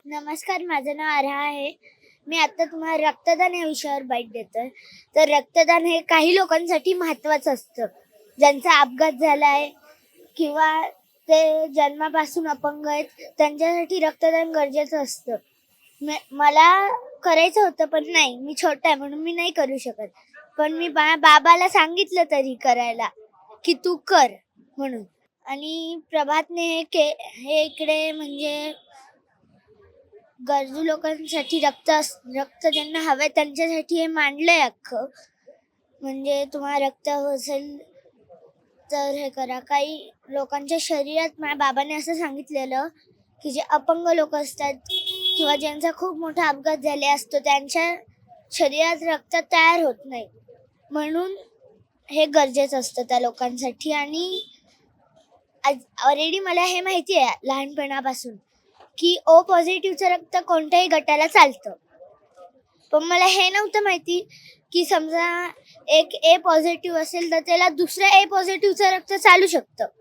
नमस्कार, माझं नाव आर्या आहे. मी आता तुम्हाला रक्तदान या विषयावर बाईट देतोय. तर रक्तदान हे काही लोकांसाठी महत्त्वाचं असतं. ज्यांचा अपघात झाला आहे किंवा ते जन्मापासून अपंग आहेत, त्यांच्यासाठी रक्तदान गरजेचं असतं. मला करायचं होतं, पण नाही, मी छोटा आहे म्हणून मी नाही करू शकत. पण मी बाबाला सांगितलं तरी करायला, की तू कर म्हणून. आणि प्रभातने हे इकडे म्हणजे गरजू लोकांसाठी रक्त ज्यांना हवंय त्यांच्यासाठी हे मांडलंय अख्खं. म्हणजे तुम्हाला रक्त असेल तर हे करा. काही लोकांच्या शरीरात माझ्या बाबांनी असं सांगितलेलं, की जे अपंग लोक असतात किंवा ज्यांचा खूप मोठा अपघात झाले असतो, त्यांच्या शरीरात रक्त तयार होत नाही. म्हणून हे गरजेचं असतं त्या लोकांसाठी. आणि ऑलरेडी मला हे माहिती आहे लहानपणापासून, की ओ पॉझिटिव्हचं रक्त कोणत्याही गटाला चालतं. पण मला हे नव्हतं माहिती, की समजा एक ए पॉझिटिव्ह असेल तर त्याला दुसऱ्या ए पॉझिटिव्हचं रक्त चालू शकतं.